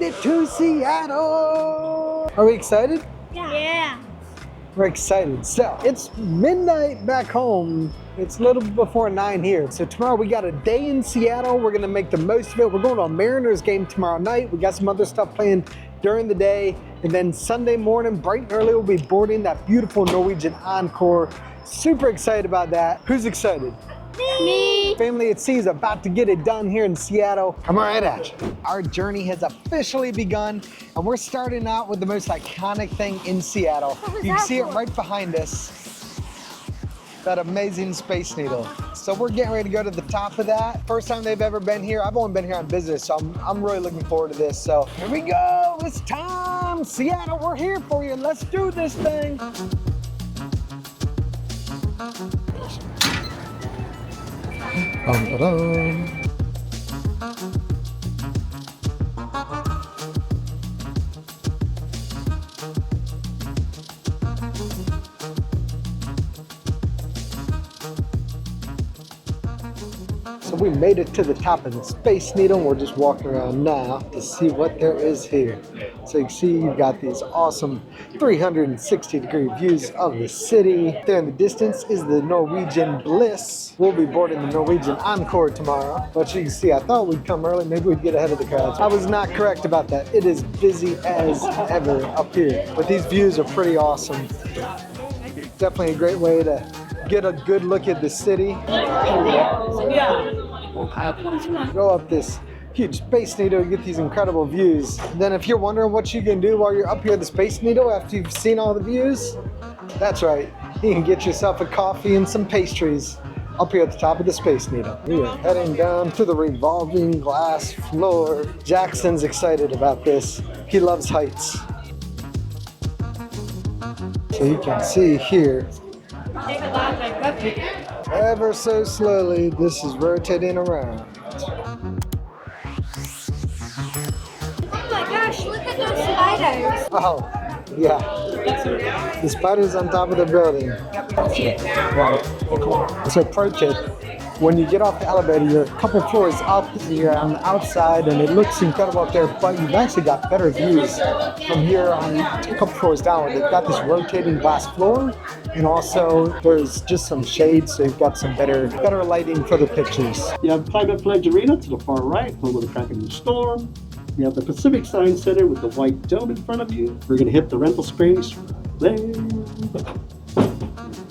made it to Seattle. Are we excited? Yeah. We're excited. So it's midnight back home. It's a little before 9 here. So tomorrow we got a day in Seattle. We're gonna make the most of it. We're going to a Mariners game tomorrow night. We got some other stuff planned during the day. And then Sunday morning, bright and early, we'll be boarding that beautiful Norwegian Encore. Super excited about that. Who's excited? Me. Family at Sea is about to get it done here in Seattle. I'm right at you. Our journey has officially begun, and we're starting out with the most iconic thing in Seattle. You can see it right behind us, that amazing Space Needle. So we're getting ready to go to the top of that. First time they've ever been here. I've only been here on business, so I'm really looking forward to this. So here we go, it's time. Seattle, we're here for you. Let's do this thing. So we made it to the top of the Space Needle. We're just walking around now to see what there is here. So you can see you've got these awesome 360-degree views of the city. There in the distance is the Norwegian Bliss. We'll be boarding the Norwegian Encore tomorrow. But you can see, I thought we'd come early. Maybe we'd get ahead of the crowds. I was not correct about that. It is busy as ever up here. But these views are pretty awesome. Definitely a great way to get a good look at the city. Go up this huge Space Needle, you get these incredible views. Then if you're wondering what you can do while you're up here at the Space Needle after you've seen all the views, that's right, you can get yourself a coffee and some pastries up here at the top of the Space Needle. We are heading down to the revolving glass floor. Jackson's excited about this. He loves heights. So you can see here, ever so slowly, this is rotating around. Oh my gosh, look at those spiders. Oh, yeah. The spiders on top of the building. So pro tip, when you get off the elevator, you're a couple floors up, you're on the outside, and it looks incredible up there, but you've actually got better views from here on a couple floors down. They've got this rotating glass floor, and also there's just some shade, so you've got some better lighting for the pictures. You have Climate Pledge Arena to the far right, home of the Kraken Storm. You have the Pacific Science Center with the white dome in front of you. We're going to hit the rental springs there.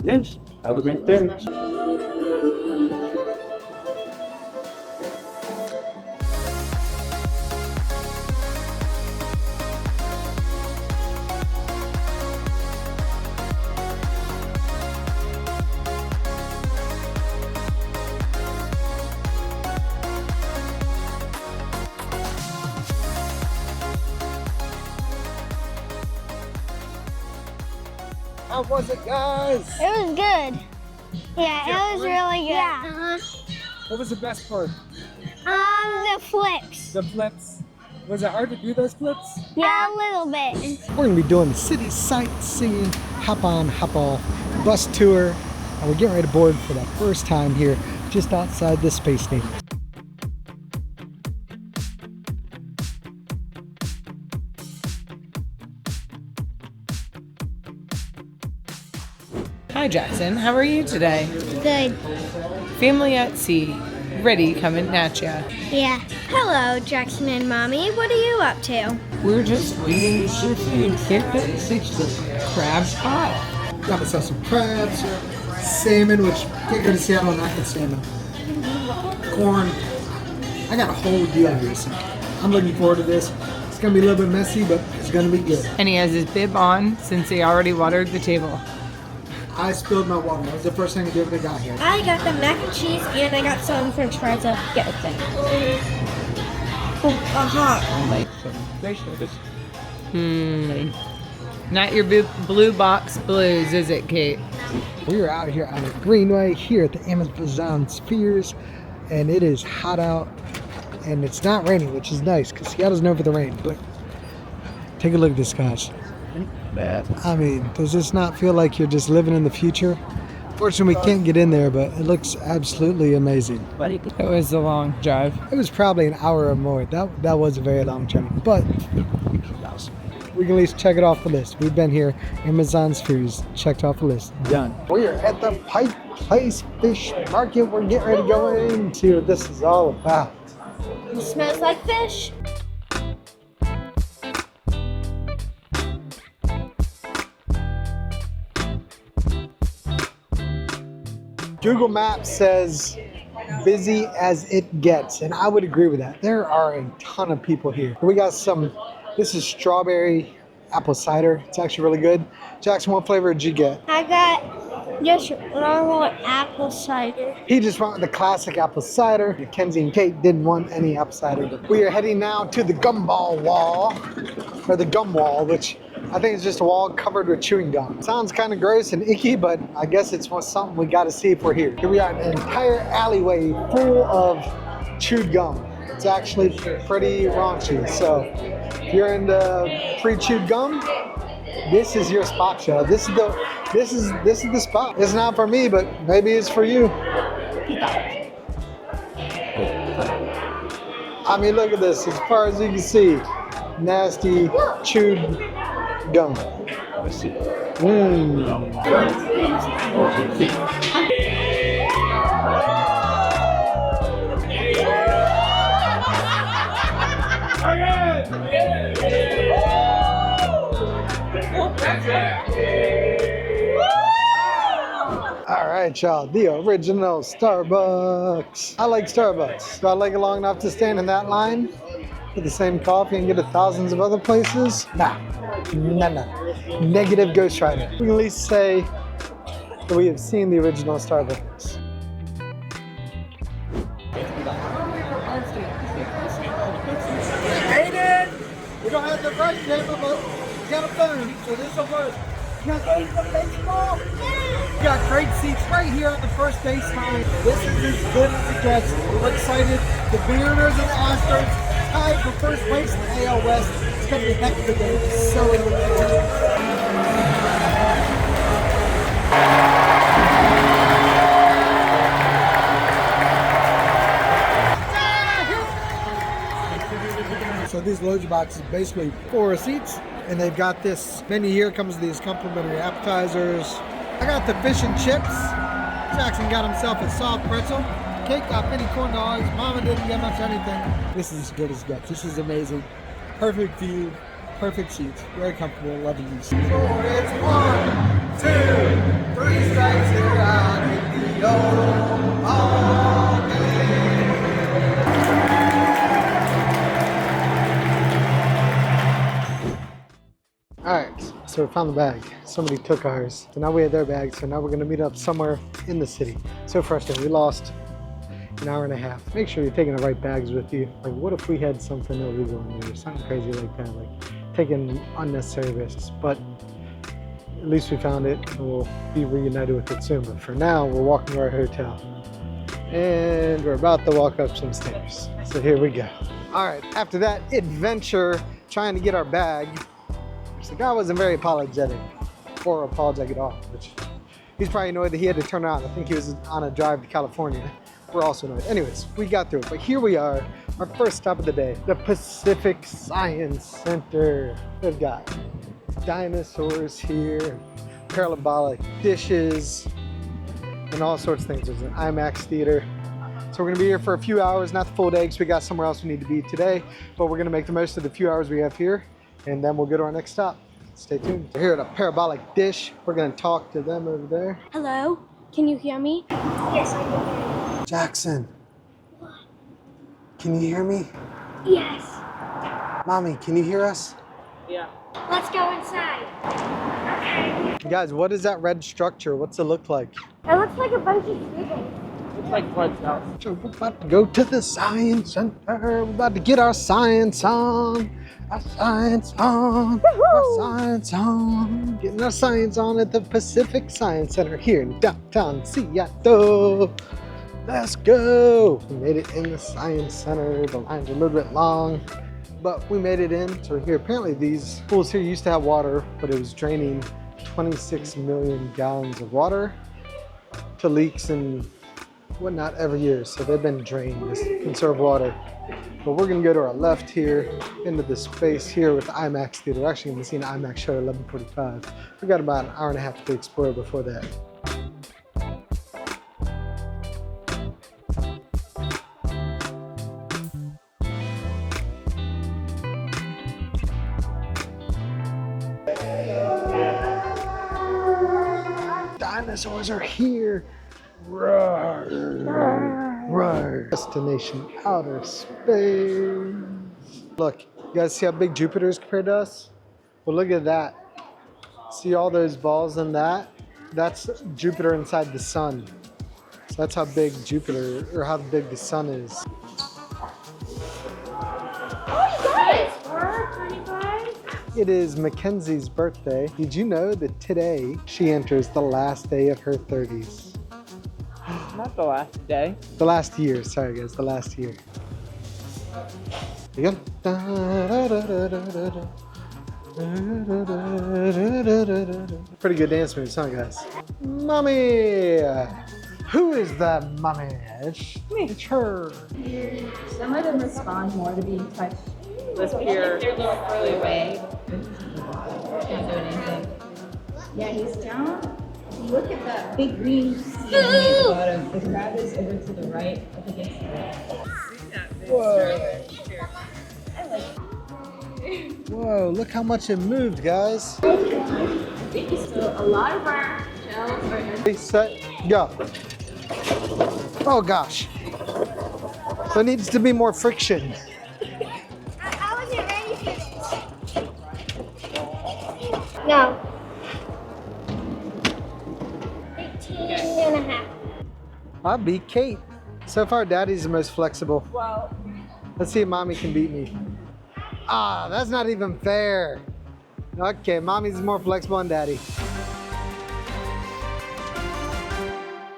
Yes, have a great day. How was it, guys? It was good. Yeah, it was really good. Yeah. What was the best part? The flips. The flips. Was it hard to do those flips? Yeah, a little bit. We're gonna be doing the City Sightseeing Hop-On Hop-Off bus tour, and we're getting ready to board for the first time here, just outside the Space Needle. Hi Jackson, how are you today? Good. Family at Sea, ready coming at ya. Yeah. Hello, Jackson and Mommy. What are you up to? We're just waiting for food. Can't get the crab pot. Got myself some crabs, salmon, which can't go to Seattle and not get salmon. Corn. I got a whole deal here, so I'm looking forward to this. It's gonna be a little bit messy, but it's gonna be good. And he has his bib on since he already watered the table. I spilled my water. That was the first thing I did when I got here. I got the mac and cheese and I got some French fries up. Get it thing. Not your blue box blues, is it, Kate? We are out here on the Greenway here at the Amazon Spheres, and it is hot out, and it's not raining, which is nice because Seattle's known for the rain. But take a look at this, guys. Bad. I mean, does this not feel like you're just living in the future? Fortunately, we can't get in there, but it looks absolutely amazing. It was a long drive. It was probably an hour or more. That was a very long journey, but we can at least check it off the list. We've been here, Amazon Spheres, checked off the list. Done. We are at the Pike Place Fish Market. We're getting ready to go in and see what this is all about. It smells like fish. Google Maps says busy as it gets, and I would agree with that. There are a ton of people here. We got some, this is strawberry apple cider. It's actually really good. Jackson, what flavor did you get? I got just normal apple cider. He just went with the classic apple cider. Mackenzie and Kate didn't want any apple cider. We are heading now to the gumball wall, or the gum wall, which I think it's just a wall covered with chewing gum. Sounds kind of gross and icky, but I guess it's something we got to see if we're here. Here we are, an entire alleyway full of chewed gum. It's actually pretty raunchy. So if you're into pre-chewed gum, this is your spot, Joe. This is the spot. It's not for me, but maybe it's for you. I mean, look at this. As far as you can see, nasty chewed gum. All right, y'all, the original Starbucks. I like Starbucks. Do I like it long enough to stand in that line for the same coffee and get to thousands of other places? Nah. Negative Ghost Rider. We can at least say that we have seen the original Starbucks. We don't have the first table, but we got a phone, so this will work. You got seats for baseball? We got great seats right here at the first baseline. This is as good as it gets. We're excited. The Mariners and the Astros tied for first place in the AL West. It's going to be a heck of a game. So excited. So these loge boxes basically 4 seats, and they've got this menu here. Comes with these complimentary appetizers. I got the fish and chips. Jackson got himself a soft pretzel. Kate got mini corn dogs. Mama didn't get much anything. This is as good as it gets. This is amazing. Perfect view, perfect seats. Very comfortable. Loving these seats. So it's 1, 2, 3 strikes here out in the old all day. Alright, so we found the bag. Somebody took ours. So now we have their bag, so now we're gonna meet up somewhere in the city. So frustrating, we lost an hour and a half. Make sure you're taking the right bags with you. Like, what if we had something illegal in there, something crazy like that, like taking unnecessary risks? But at least we found it, and we'll be reunited with it soon. But for now, we're walking to our hotel. And we're about to walk up some stairs. So here we go. Alright, after that adventure, trying to get our bag, the guy wasn't very apologetic, or apologetic at all, which he's probably annoyed that he had to turn around. I think he was on a drive to California. We're also annoyed. Anyways, we got through it. But here we are, our first stop of the day, the Pacific Science Center. We've got dinosaurs here, parabolic dishes, and all sorts of things. There's an IMAX theater. So we're gonna be here for a few hours, not the full day, because we got somewhere else we need to be today, but we're gonna make the most of the few hours we have here, and then we'll go to our next stop. Stay tuned. We're here at a parabolic dish. We're gonna talk to them over there. Hello? Can you hear me? Yes, I can hear you. Jackson. Can you hear me? Yes. Mommy, can you hear us? Yeah. Let's go inside. Guys, what is that red structure? What's it look like? It looks like a bunch of squiggles. It's like Flood's house. So we're about to go to the Science Center. We're about to get our science on. Our science on. Our science on. Getting our science on at the Pacific Science Center here in downtown Seattle. Let's go. We made it in the Science Center. The line's a little bit long, but we made it in. So here, apparently these pools here used to have water, but it was draining 26 million gallons of water. to leaks and whatnot every year. So they've been drained to conserve water. But we're gonna go to our left here into the space here with the IMAX theater. We're actually gonna see an IMAX show at 11:45. We got about an hour and a half to explore before that. Dinosaurs are here. Roar, roar. Destination outer space. Look, you guys see how big Jupiter is compared to us? Well, look at that. See all those balls in that? That's Jupiter inside the sun. So that's how big Jupiter, or how big the sun is. It is Mackenzie's birthday. Did you know that today she enters the last day of her 30s? Not the last day. The last year, sorry guys, the last year. Here you go. Pretty good dance moves, huh guys? Mommy! Who is the mommy? It's her. Some of them respond more to being touched. Let's hear. They're a little further away. Can't do anything. Yeah, he's down. Look at that big green sea at the bottom. The crab is over to the right, up against the wall. Whoa. Whoa, look how much it moved, guys. So a lot of our shells are in. Ready, set, go. Oh gosh. There needs to be more friction. I wasn't ready for this. No. 18 and a half. I beat Kate. So far, Daddy's the most flexible. Well, Let's see if Mommy can beat me. Ah, that's not even fair. Okay, Mommy's more flexible than Daddy.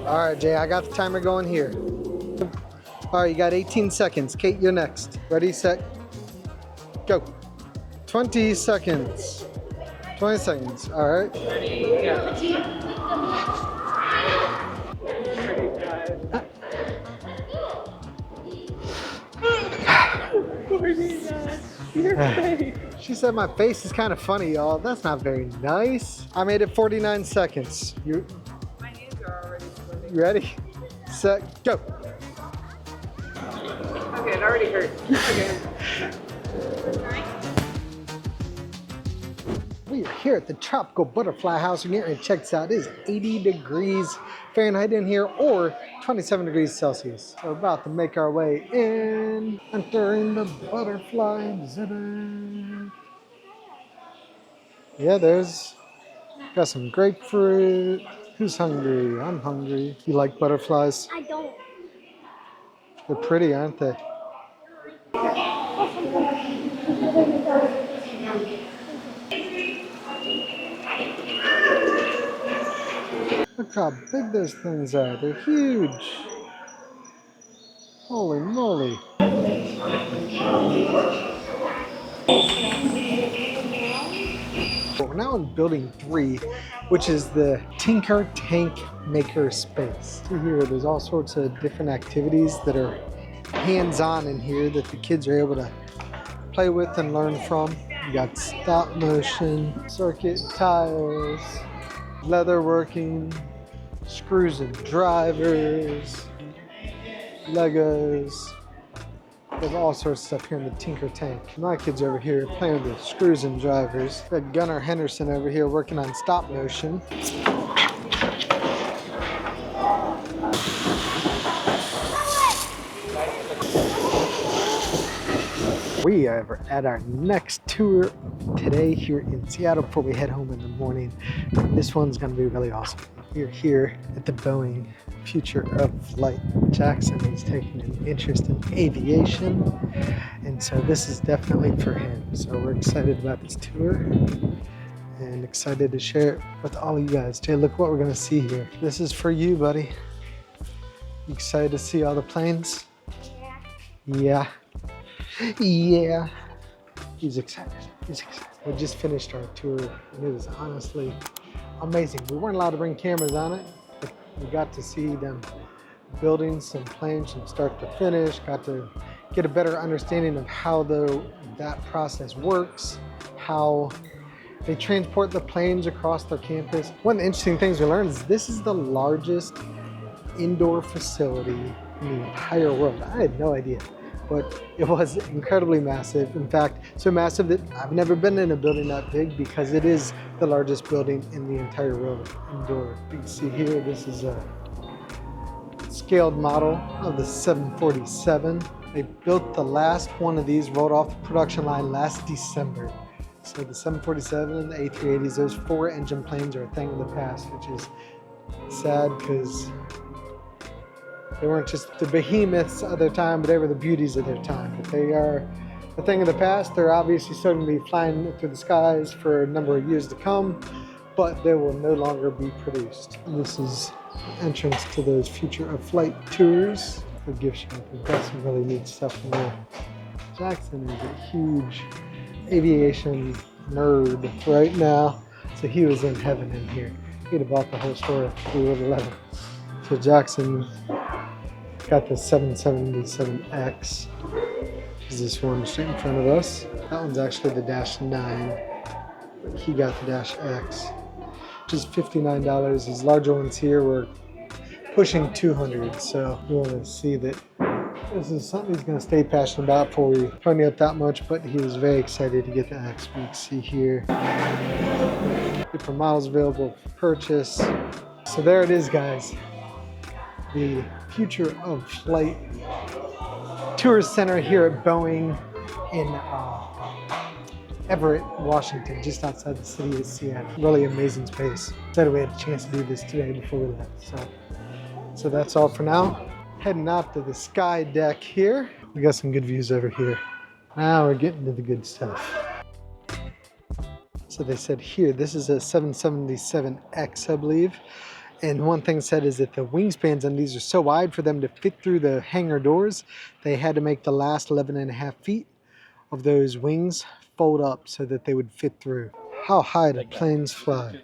All right, Jay, I got the timer going here. All right, you got 18 seconds. Kate, you're next. Ready, set, go. 20 seconds. 20 seconds, all right. She said my face is kind of funny, y'all. That's not very nice. I made it 49 seconds. You my hands are already swimming. ready? Set, go. Okay, it already hurt. Okay. We are here at the Tropical Butterfly House. We're getting ready to check this out. It is 80 degrees Fahrenheit in here, or 27 degrees Celsius. So we're about to make our way in, entering the butterfly exhibit. Yeah, got some grapefruit. Who's hungry? I'm hungry. You like butterflies? I don't. They're pretty, aren't they? Look how big those things are. They're huge. Holy moly. We're now in building 3, which is the Tinker Tank Maker Space. See here, there's all sorts of different activities that are hands-on in here that the kids are able to play with and learn from. You got stop motion, circuit tires, leather working, screws and drivers, Legos. They have all sorts of stuff here in the Tinker Tank. My kids over here playing with the screws and drivers. Got Gunnar Henderson over here working on stop motion. We are at our next tour today here in Seattle before we head home in the morning. This one's gonna be really awesome. We're here at the Boeing Future of Flight. Jackson is taking an interest in aviation, and so this is definitely for him. So we're excited about this tour and excited to share it with all you guys. Jay, look what we're gonna see here. This is for you, buddy. You excited to see all the planes? Yeah. Yeah. Yeah. He's excited. He's excited. We just finished our tour and it was honestly amazing. We weren't allowed to bring cameras on it, but We got to see them building some planes from start to finish, got to get a better understanding of how that process works, how they transport the planes across their campus. One of the interesting things we learned is this is the largest indoor facility in the entire world. I had no idea, but it was incredibly massive. In fact, so massive that I've never been in a building that big because it is the largest building in the entire world indoor. You can see here, this is a scaled model of the 747. They built the last one of these, rolled off the production line last December. So the 747 and the A380s, those 4-engine planes are a thing of the past, which is sad because they weren't just the behemoths of their time, but they were the beauties of their time. But they are a thing of the past. They're obviously still going to be flying through the skies for a number of years to come, but they will no longer be produced. This is entrance to those Future of Flight tours. The gift shop. We've got some really neat stuff in there. Jackson is a huge aviation nerd right now, so he was in heaven in here. He'd have bought the whole store if we would have let him. So Jackson got the 777X, which is this one straight in front of us. That one's actually the Dash 9, but he got the Dash X, which is $59. These larger ones here were pushing 200, so you want to see that this is something he's going to stay passionate about before we pony up that much, but he was very excited to get the X. We can see here different models available for purchase. So there it is, guys. The Future of Flight Tourist Center here at Boeing in Everett, Washington, just outside the city of Seattle. Really amazing space. Glad we had a chance to do this today before we left. So that's all for now. Heading out to the sky deck here. We got some good views over here. Now we're getting to the good stuff. So they said here, this is a 777X, I believe. And one thing said is that the wingspans on these are so wide for them to fit through the hangar doors, they had to make the last 11.5 feet of those wings fold up so that they would fit through. How high do planes fly?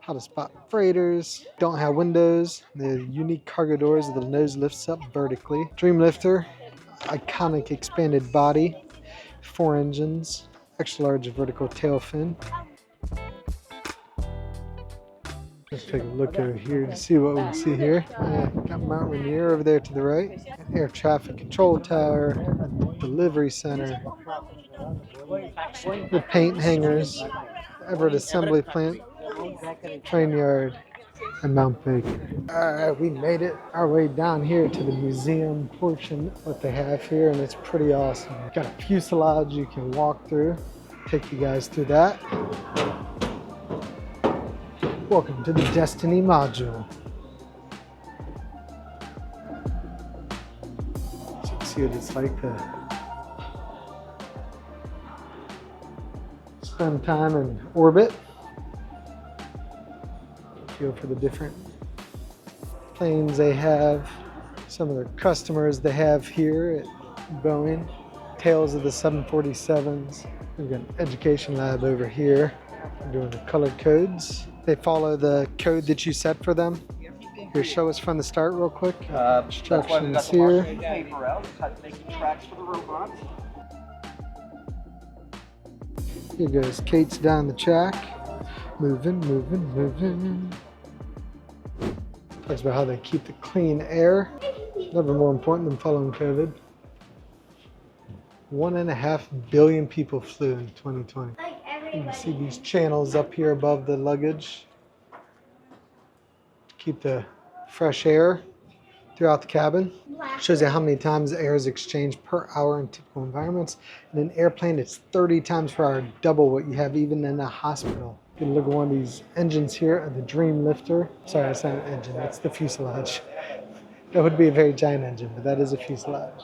How to spot freighters. Don't have windows. The unique cargo doors, the nose lifts up vertically. Dream lifter, iconic expanded body, 4 engines, extra large vertical tail fin. Let's take a look over here to see what we see here. Got Mount Rainier over there to the right. Air traffic control tower, delivery center, the paint hangars, Everett assembly plant, train yard, and Mount Baker. Alright, we made it our way down here to the museum portion of what they have here, and it's pretty awesome. Got a fuselage you can walk through. Take you guys through that. Welcome to the Destiny module. So you can see what it's like to spend time in orbit. Feel for the different planes they have. Some of the customers they have here at Boeing. Tails of the 747s. We've got an education lab over here. We're doing the color codes. They follow the code that you set for them. Here, show us from the start real quick. Instructions here. Here goes Kate's down the track. Moving, moving, moving. Talks about how they keep the clean air. Never more important than following COVID. 1.5 billion people flew in 2020. You can see these channels up here above the luggage. Keep the fresh air throughout the cabin. Shows you how many times air is exchanged per hour in typical environments. In an airplane, it's 30 times per hour, double what you have even in a hospital. You can look at one of these engines here, the Dream Lifter. Sorry, that's not an engine, that's the fuselage. That would be a very giant engine, but that is a fuselage.